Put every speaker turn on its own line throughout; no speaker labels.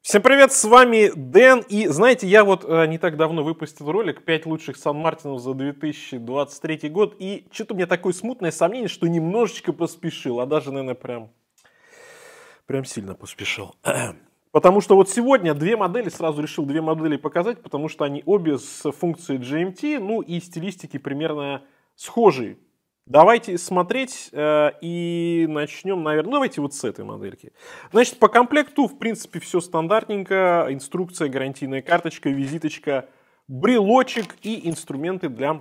Всем привет, с вами Дэн, и знаете, я вот не так давно выпустил ролик «5 лучших Сан-Мартинов за 2023 год», и что-то у меня такое смутное сомнение, что немножечко поспешил, а даже, наверное, прям сильно поспешил. Потому что вот сегодня сразу решил две модели показать, потому что они обе с функцией GMT, ну и стилистики примерно схожие. Давайте смотреть и начнем, наверное, давайте вот с этой модельки. Значит, по комплекту, в принципе, все стандартненько. Инструкция, гарантийная карточка, визиточка, брелочек и инструменты для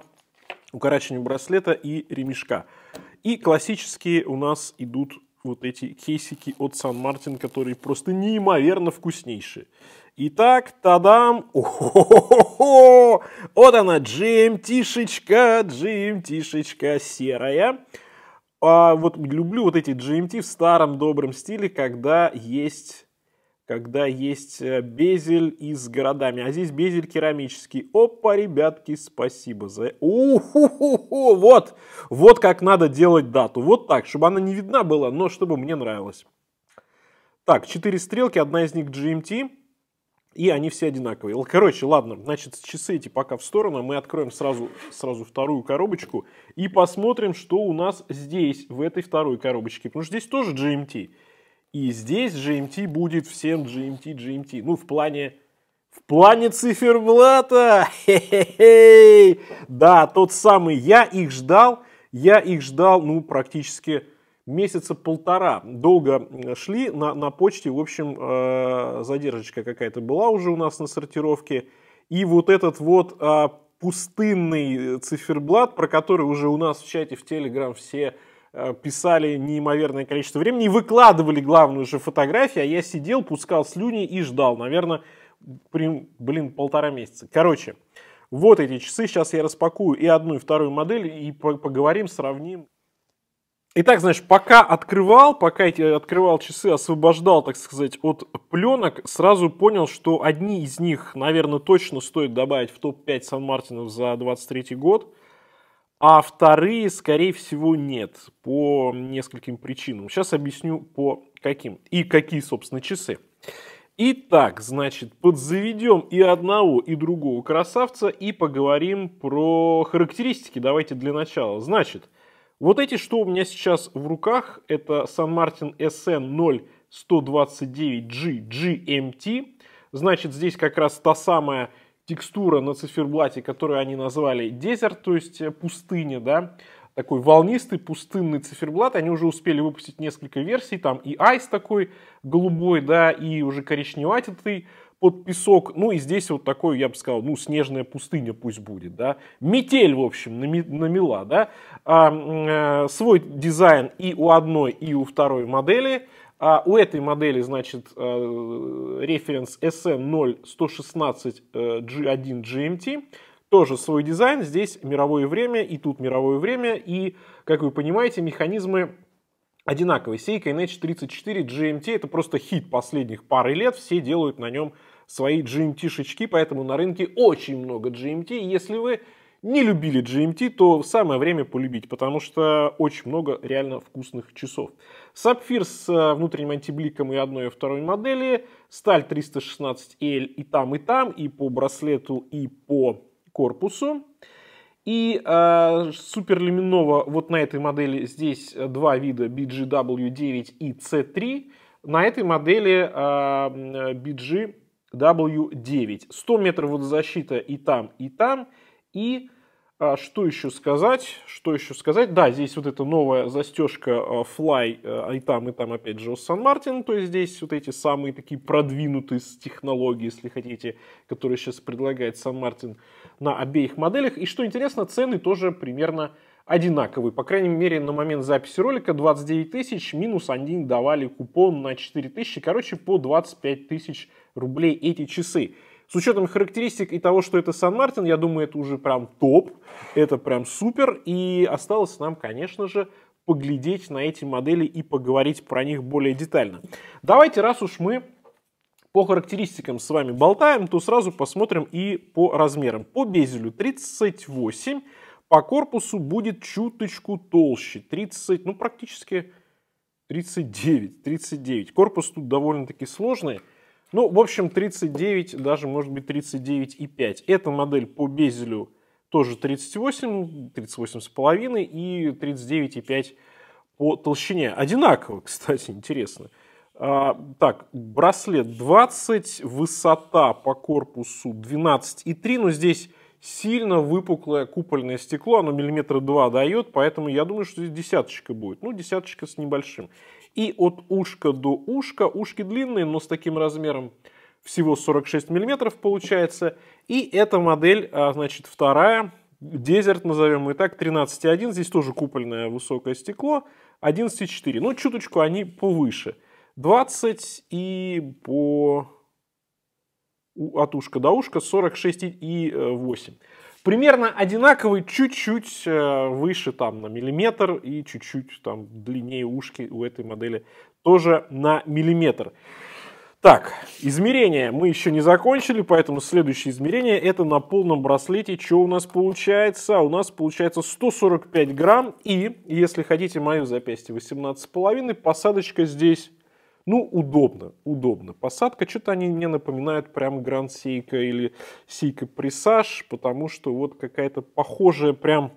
укорачивания браслета и ремешка. И классические у нас идут вот эти кейсики от Сан Мартин, которые просто неимоверно вкуснейшие. Итак, тадам! О-хо-хо-хо-хо! Вот она, GMT-шечка серая. Вот люблю вот эти GMT в старом добром стиле, когда есть безель и с городами. А здесь безель керамический. Опа, ребятки, спасибо за... Вот как надо делать дату. Вот так, чтобы она не видна была, но чтобы мне нравилось. Так, 4 стрелки, одна из них GMT. И они все одинаковые. Короче, ладно, значит, часы эти пока в сторону. Мы откроем сразу вторую коробочку и посмотрим, что у нас здесь, в этой второй коробочке. Потому что здесь тоже GMT. И здесь GMT будет всем GMT. Ну, в плане циферблата. Хе-хе-хей. Да, тот самый. Я их ждал, ну, практически месяца полтора. Долго шли на почте. В общем, задержечка какая-то была уже у нас на сортировке. И вот этот вот пустынный циферблат, про который уже у нас в чате в Telegram все писали неимоверное количество времени и выкладывали главную же фотографию, а я сидел, пускал слюни и ждал, наверное, полтора месяца. Короче, вот эти часы, сейчас я распакую и одну, и вторую модель, и поговорим, сравним. Итак, значит, пока открывал часы, освобождал, так сказать, от пленок, сразу понял, что одни из них, наверное, точно стоит добавить в топ-5 Сан-Мартинов за 2023 год, а вторые, скорее всего, нет, по нескольким причинам. Сейчас объясню, по каким. И какие, собственно, часы. Итак, значит, подзаведем и одного, и другого красавца, и поговорим про характеристики. Давайте для начала. Значит, вот эти, что у меня сейчас в руках, это Сан Мартин SN0129G GMT. Значит, здесь как раз та самая текстура на циферблате, которую они назвали Desert, то есть пустыня, да, такой волнистый пустынный циферблат. Они уже успели выпустить несколько версий, там и Ice такой голубой, да, и уже коричневатый под песок. Ну и здесь вот такой, я бы сказал, ну снежная пустыня пусть будет, да. Метель, в общем, намела, да. Свой дизайн и у одной, и у второй модели. У этой модели, значит, референс SN0116G1 GMT. Тоже свой дизайн. Здесь мировое время, и тут мировое время. И, как вы понимаете, механизмы одинаковые. Seiko NH34 GMT это просто хит последних пары лет. Все делают на нем свои GMT-шечки, поэтому на рынке очень много GMT. И если вы не любили GMT, то самое время полюбить, потому что очень много реально вкусных часов. Сапфир с внутренним антибликом и одной и второй модели. Сталь 316L и там, и по браслету, и по корпусу. И Супер Люминова вот на этой модели здесь два вида BGW9 и C3. На этой модели BGW9. 100 метров водозащита и там, и там. И что еще сказать? Да, здесь вот эта новая застежка Fly, и там опять же Сан Мартин. То есть здесь вот эти самые такие продвинутые технологии, если хотите, которые сейчас предлагает Сан Мартин на обеих моделях. И что интересно, цены тоже примерно одинаковые. По крайней мере, на момент записи ролика 29 тысяч, минус они давали купон на 4 тысячи. Короче, по 25 тысяч рублей эти часы. С учетом характеристик и того, что это Сан Мартин, я думаю, это уже прям топ, это прям супер. И осталось нам, конечно же, поглядеть на эти модели и поговорить про них более детально. Давайте, раз уж мы по характеристикам с вами болтаем, то сразу посмотрим и по размерам. По безелю 38, по корпусу будет чуточку толще, 30, ну практически 39. Корпус тут довольно-таки сложный. Ну, в общем, 39, даже может быть 39,5. Эта модель по безелю тоже 38, 38,5 и 39,5 по толщине. Одинаково, кстати, интересно. Так, браслет 20, высота по корпусу 12,3, но здесь сильно выпуклое купольное стекло, оно миллиметра 2 дает, поэтому я думаю, что здесь десяточка будет. Ну, десяточка с небольшим. И от ушка до ушка, ушки длинные, но с таким размером всего 46 миллиметров получается. И эта модель, значит, вторая, Desert назовем ее так, 13,1, здесь тоже купольное высокое стекло, 11,4. Ну, чуточку они повыше. 20 и от ушка до ушка 46,8. Примерно одинаковый, чуть-чуть выше там на миллиметр и чуть-чуть там длиннее ушки у этой модели тоже на миллиметр. Так, измерения мы еще не закончили, поэтому следующее измерение это на полном браслете. Что у нас получается? У нас получается 145 грамм и, если хотите, мое запястье 18,5, посадочка здесь... Ну, удобно. Посадка, что-то они мне напоминают прям Grand Seiko или Seiko Presage, потому что вот какая-то похожая прям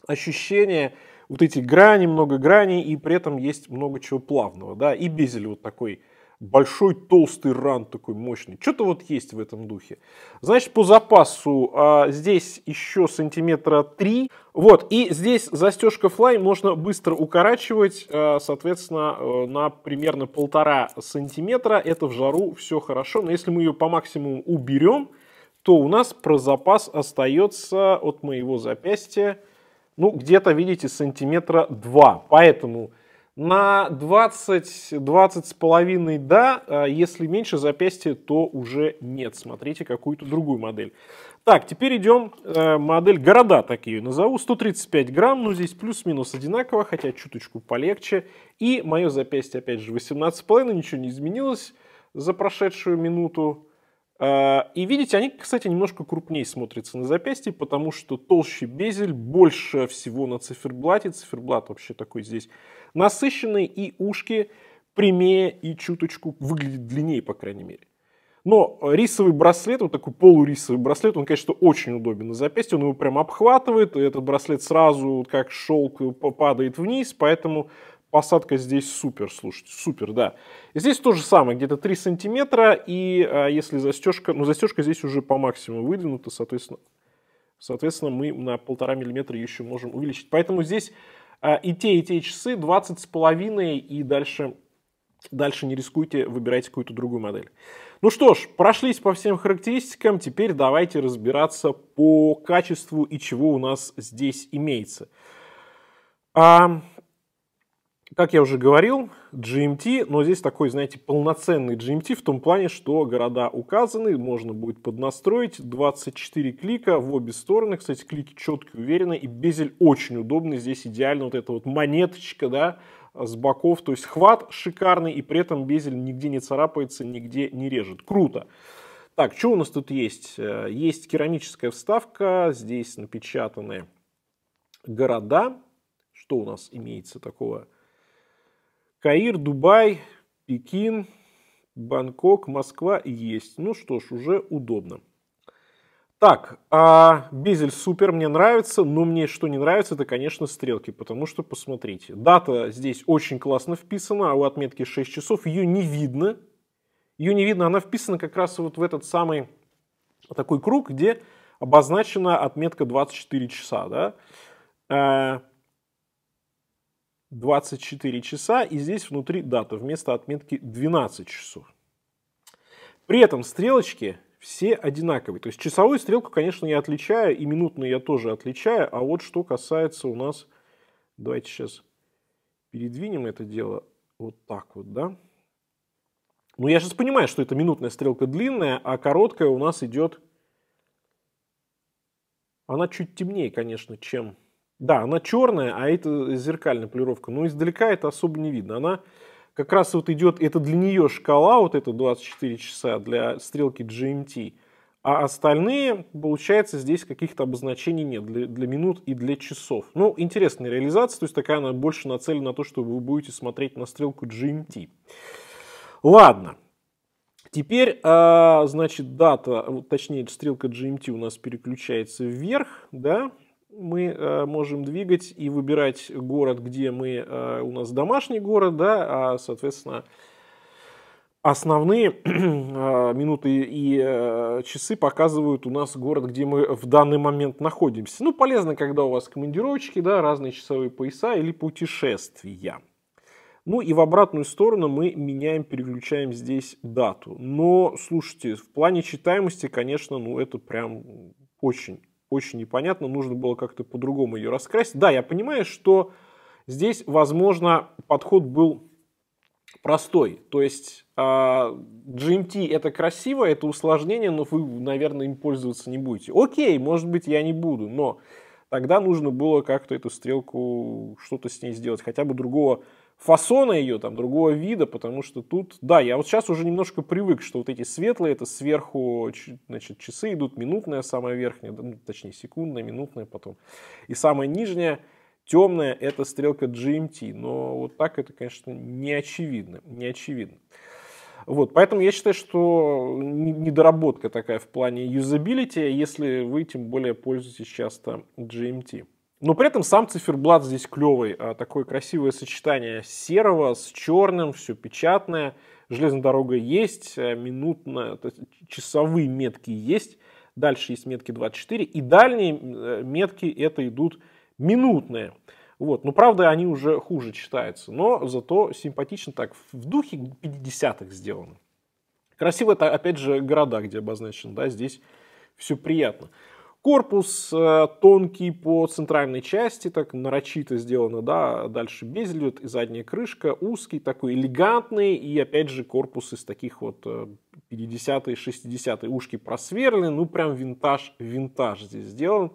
ощущение, вот эти грани, много граней, и при этом есть много чего плавного, да, и безель вот такой большой толстый рант такой мощный. Что-то вот есть в этом духе. Значит, по запасу здесь еще сантиметра 3. Вот, и здесь застежка Fly можно быстро укорачивать, соответственно, на примерно 1,5 сантиметра. Это в жару все хорошо, но если мы ее по максимуму уберем, то у нас про запас остается от моего запястья, ну, где-то, видите, сантиметра 2. Поэтому... На 20 с половиной да, если меньше запястья, то уже нет. Смотрите какую-то другую модель. Так, теперь идем, модель города, так ее назову, 135 грамм, ну здесь плюс-минус одинаково, хотя чуточку полегче. И мое запястье, опять же, 18,5, ничего не изменилось за прошедшую минуту. И видите, они, кстати, немножко крупнее смотрятся на запястье, потому что толще безель, больше всего на циферблате. Циферблат вообще такой здесь насыщенный, и ушки прямее и чуточку выглядит длиннее, по крайней мере. Но рисовый браслет, вот такой полурисовый браслет, он, конечно, очень удобен на запястье, он его прям обхватывает, и этот браслет сразу, как шелк, падает вниз, поэтому... Посадка здесь супер, слушайте, супер, да. И здесь то же самое, где-то 3 сантиметра, и если застежка, ну застежка здесь уже по максимуму выдвинута, соответственно мы на 1,5 миллиметра еще можем увеличить. Поэтому здесь и те часы 20,5, и дальше не рискуйте, выбирайте какую-то другую модель. Ну что ж, прошлись по всем характеристикам, теперь давайте разбираться по качеству и чего у нас здесь имеется. Как я уже говорил, GMT, но здесь такой, знаете, полноценный GMT в том плане, что города указаны, можно будет поднастроить, 24 клика в обе стороны, кстати, клики четкие, уверенные, и безель очень удобный, здесь идеально вот эта вот монеточка, да, с боков, то есть хват шикарный, и при этом безель нигде не царапается, нигде не режет, круто. Так, что у нас тут есть? Есть керамическая вставка, здесь напечатаны города, что у нас имеется такого? Каир, Дубай, Пекин, Бангкок, Москва есть. Ну что ж, уже удобно. Так, безель супер, мне нравится, но мне что не нравится, это, конечно, стрелки, потому что, посмотрите, дата здесь очень классно вписана, а у отметки 6 часов ее не видно. Ее не видно, она вписана как раз вот в этот самый такой круг, где обозначена отметка 24 часа, да. 24 часа, и здесь внутри дата вместо отметки 12 часов. При этом стрелочки все одинаковые. То есть часовую стрелку, конечно, я отличаю, и минутную я тоже отличаю. А вот что касается у нас... Давайте сейчас передвинем это дело вот так вот, да. Ну, я сейчас понимаю, что это минутная стрелка длинная, а короткая у нас идет... Она чуть темнее, конечно, чем... Да, она черная, а это зеркальная полировка. Но издалека это особо не видно. Она как раз вот идет, это для нее шкала, вот это 24 часа для стрелки GMT. А остальные, получается, здесь каких-то обозначений нет для минут и для часов. Ну, интересная реализация, то есть такая она больше нацелена на то, что вы будете смотреть на стрелку GMT. Ладно. Теперь, значит, дата, точнее, стрелка GMT у нас переключается вверх, да, мы можем двигать и выбирать город, где у нас домашний город, да, соответственно, основные минуты и часы показывают у нас город, где мы в данный момент находимся. Ну, полезно, когда у вас командировочки, да, разные часовые пояса или путешествия. Ну и в обратную сторону мы меняем, переключаем здесь дату. Но, слушайте, в плане читаемости, конечно, ну это прям очень, очень непонятно. Нужно было как-то по-другому ее раскрасить. Да, я понимаю, что здесь, возможно, подход был простой. То есть GMT это красиво, это усложнение, но вы, наверное, им пользоваться не будете. Окей, может быть, я не буду, но тогда нужно было как-то эту стрелку, что-то с ней сделать, хотя бы другого фасона ее, там, другого вида, потому что тут, да, я вот сейчас уже немножко привык, что вот эти светлые, это сверху, значит, часы идут, минутная самая верхняя, ну, точнее, секундная, минутная потом, и самая нижняя, темная, это стрелка GMT, но вот так это, конечно, не очевидно, не очевидно. Вот, поэтому я считаю, что недоработка такая в плане юзабилити, если вы тем более пользуетесь часто GMT. Но при этом сам циферблат здесь клевый. Такое красивое сочетание серого с черным, все печатное. Железная дорога есть, часовые метки есть. Дальше есть метки 24. И дальние метки это идут минутные. Вот. Но правда они уже хуже читаются. Но зато симпатично так в духе 50-х сделано. Красиво это опять же города, где обозначено. Да, здесь все приятно. Корпус тонкий по центральной части, так нарочито сделано, да, дальше безель идет и задняя крышка, узкий, такой элегантный, и опять же корпус из таких вот 50-е, 60-е, ушки просверлены, ну прям винтаж здесь сделан.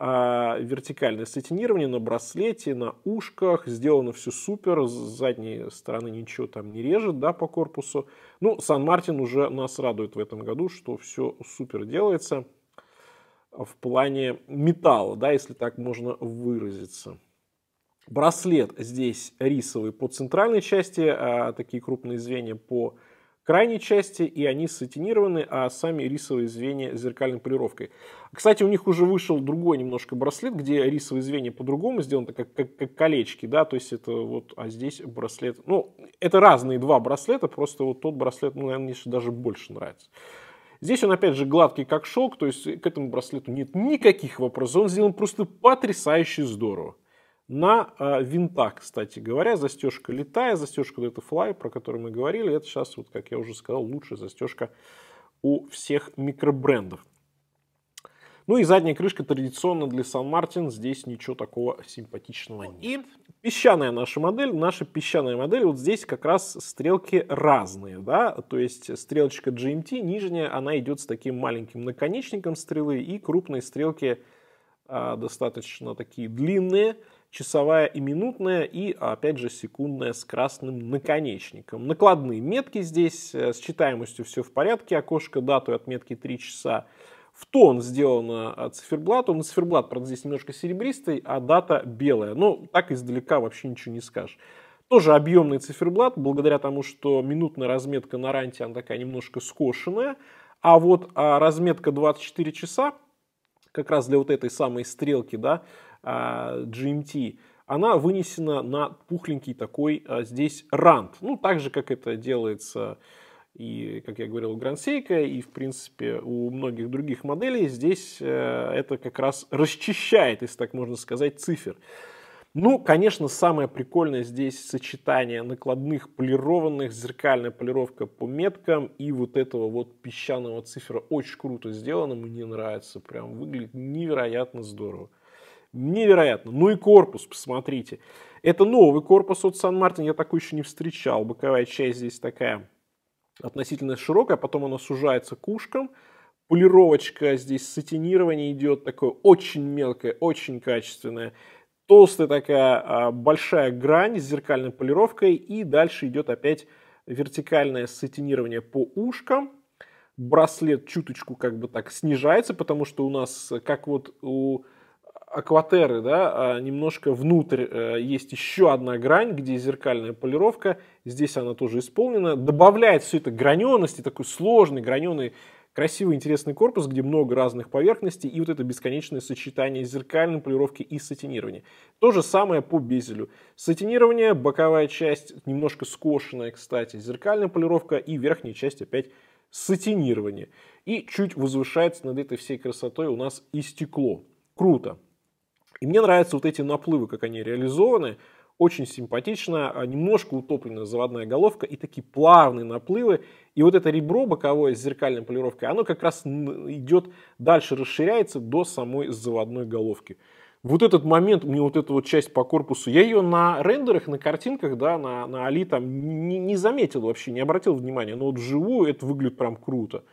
Вертикальное сатинирование на браслете, на ушках, сделано все супер, с задней стороны ничего там не режет, да, по корпусу. Ну, Сан-Мартин уже нас радует в этом году, что все супер делается в плане металла, да, если так можно выразиться. Браслет здесь рисовый по центральной части, такие крупные звенья по крайней части, и они сатинированы, а сами рисовые звенья с зеркальной полировкой. Кстати, у них уже вышел другой немножко браслет, где рисовые звенья по-другому сделаны, как колечки, да, то есть это вот, а здесь браслет, ну, это разные два браслета, просто вот тот браслет, ну, наверное, мне даже больше нравится. Здесь он, опять же, гладкий, как шелк, то есть к этому браслету нет никаких вопросов. Он сделан просто потрясающе здорово. На винтах, кстати говоря, застежка летая, застежка Datafly, про которую мы говорили, это сейчас, вот, как я уже сказал, лучшая застежка у всех микробрендов. Ну и задняя крышка традиционно для Сан-Мартин, здесь ничего такого симпатичного нет. И песчаная наша песчаная модель, вот здесь как раз стрелки разные, да, то есть стрелочка GMT нижняя, она идет с таким маленьким наконечником стрелы, и крупные стрелки достаточно такие длинные, часовая и минутная, и опять же секундная с красным наконечником. Накладные метки здесь, с читаемостью все в порядке, окошко дату отметки 3 часа. В тон сделано циферблат. Он циферблат, правда, здесь немножко серебристый, а дата белая. Но так издалека вообще ничего не скажешь. Тоже объемный циферблат, благодаря тому, что минутная разметка на ранте, она такая немножко скошенная. А вот разметка 24 часа, как раз для вот этой самой стрелки, да, GMT, она вынесена на пухленький такой здесь рант. Ну, так же, как это делается и, как я говорил, у Grand Seiko, и, в принципе, у многих других моделей, здесь это как раз расчищает, если так можно сказать, цифр. Ну, конечно, самое прикольное здесь сочетание накладных полированных, зеркальная полировка по меткам и вот этого вот песчаного цифра. Очень круто сделано, мне нравится, прям выглядит невероятно здорово. Невероятно. Ну и корпус, посмотрите. Это новый корпус от Сан-Мартин, я такой еще не встречал. Боковая часть здесь такая относительно широкая, потом она сужается к ушкам. Полировочка здесь, сатинирование идет такое очень мелкое, очень качественное. Толстая такая большая грань с зеркальной полировкой. И дальше идет опять вертикальное сатинирование по ушкам. Браслет чуточку как бы так снижается, потому что у нас, как вот у Акватеры, да, немножко внутрь есть еще одна грань, где зеркальная полировка. Здесь она тоже исполнена. Добавляет все это гранености, такой сложный, граненый, красивый, интересный корпус, где много разных поверхностей. И вот это бесконечное сочетание зеркальной полировки и сатинирования. То же самое по безелю. Сатинирование, боковая часть немножко скошенная, кстати, зеркальная полировка и верхняя часть опять сатинирование. И чуть возвышается над этой всей красотой у нас и стекло. Круто. И мне нравятся вот эти наплывы, как они реализованы. Очень симпатично, немножко утопленная заводная головка и такие плавные наплывы. И вот это ребро боковое с зеркальной полировкой, оно как раз идет дальше, расширяется до самой заводной головки. Вот этот момент, мне вот эта вот часть по корпусу, я ее на рендерах, на картинках, да, на Али там не заметил вообще, не обратил внимания. Но вот вживую это выглядит прям круто.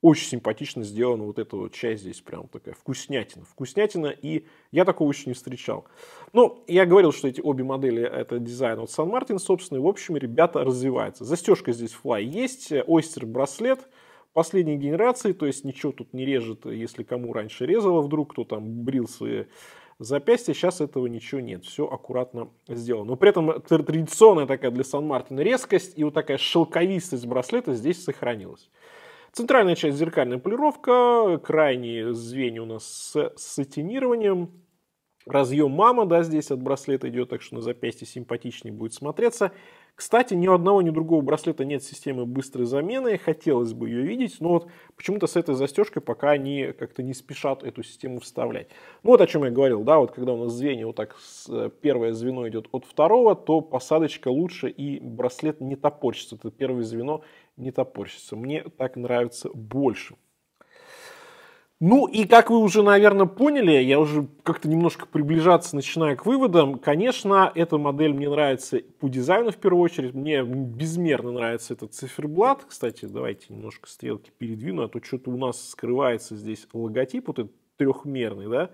Очень симпатично сделана вот эта вот часть здесь, прям такая вкуснятина. Вкуснятина, и я такого еще не встречал. Ну, я говорил, что эти обе модели это дизайн от Сан Мартин, собственно, и в общем, ребята развиваются. Застежка здесь Fly есть, Oyster браслет последней генерации, то есть ничего тут не режет, если кому раньше резало вдруг, кто там брил свои запястья, сейчас этого ничего нет, все аккуратно сделано. Но при этом традиционная такая для Сан Мартина резкость и вот такая шелковистость браслета здесь сохранилась. Центральная часть зеркальная полировка, крайние звенья у нас с сатинированием. Разъем мама, да, здесь от браслета идет, так что на запястье симпатичнее будет смотреться. Кстати, ни у одного, ни у другого браслета нет системы быстрой замены, хотелось бы ее видеть, но вот почему-то с этой застежкой пока они как-то не спешат эту систему вставлять. Ну вот о чем я говорил, да, вот когда у нас звенья вот так, первое звено идет от второго, то посадочка лучше и браслет не топорщится, это первое звено не топорщится. Мне так нравится больше. Ну и как вы уже, наверное, поняли, я уже как-то немножко приближаться начинаю к выводам. Конечно, эта модель мне нравится по дизайну в первую очередь. Мне безмерно нравится этот циферблат. Кстати, давайте немножко стрелки передвину, а то что-то у нас скрывается здесь логотип, вот этот трехмерный, да,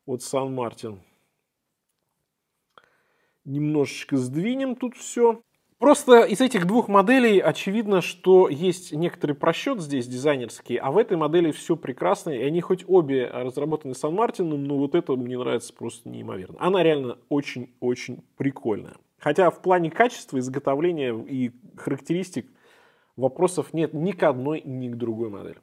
от Сан Мартин. Немножечко сдвинем тут все. Просто из этих двух моделей очевидно, что есть некоторый просчет здесь дизайнерский, а в этой модели все прекрасно, и они хоть обе разработаны Сан Мартином, но вот это мне нравится просто неимоверно. Она реально очень-очень прикольная. Хотя в плане качества, изготовления и характеристик вопросов нет ни к одной, ни к другой модели.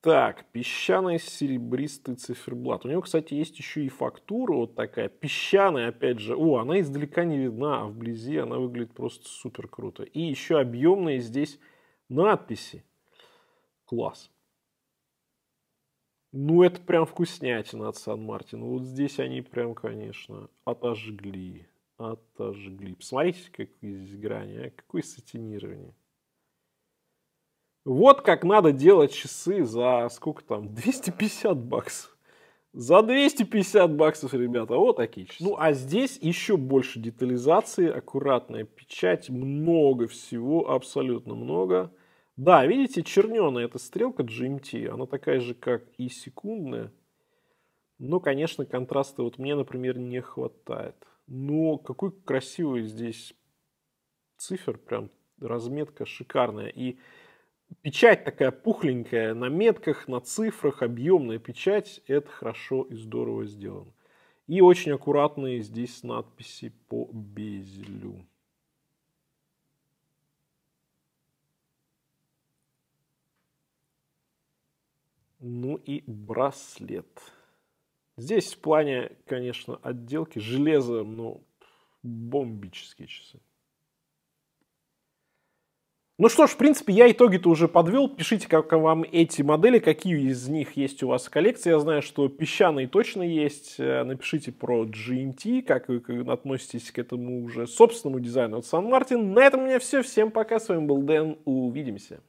Так, песчаный серебристый циферблат. У него, кстати, есть еще и фактура вот такая, песчаная, опять же. О, она издалека не видна, а вблизи она выглядит просто супер круто. И еще объемные здесь надписи. Класс. Ну, это прям вкуснятина от Сан Мартин. Вот здесь они прям, конечно, отожгли. Отожгли. Посмотрите, какие здесь грани, а? Какое сатинирование. Вот как надо делать часы за, сколько там, 250 баксов. За 250 баксов, ребята, вот такие часы. Ну, а здесь еще больше детализации, аккуратная печать, много всего, абсолютно много. Да, видите, черненая эта стрелка GMT, она такая же, как и секундная. Но, конечно, контраста вот мне, например, не хватает. Но какой красивый здесь цифр, прям разметка шикарная. И печать такая пухленькая, на метках, на цифрах, объемная печать. Это хорошо и здорово сделано. И очень аккуратные здесь надписи по безелю. Ну и браслет. Здесь в плане, конечно, отделки железо, но бомбические часы. Ну что ж, в принципе, я итоги-то уже подвел. Пишите, как вам эти модели, какие из них есть у вас в коллекции. Я знаю, что песчаные точно есть. Напишите про GMT, как вы относитесь к этому уже собственному дизайну от Сан Мартин. На этом у меня все. Всем пока. С вами был Дэн. Увидимся.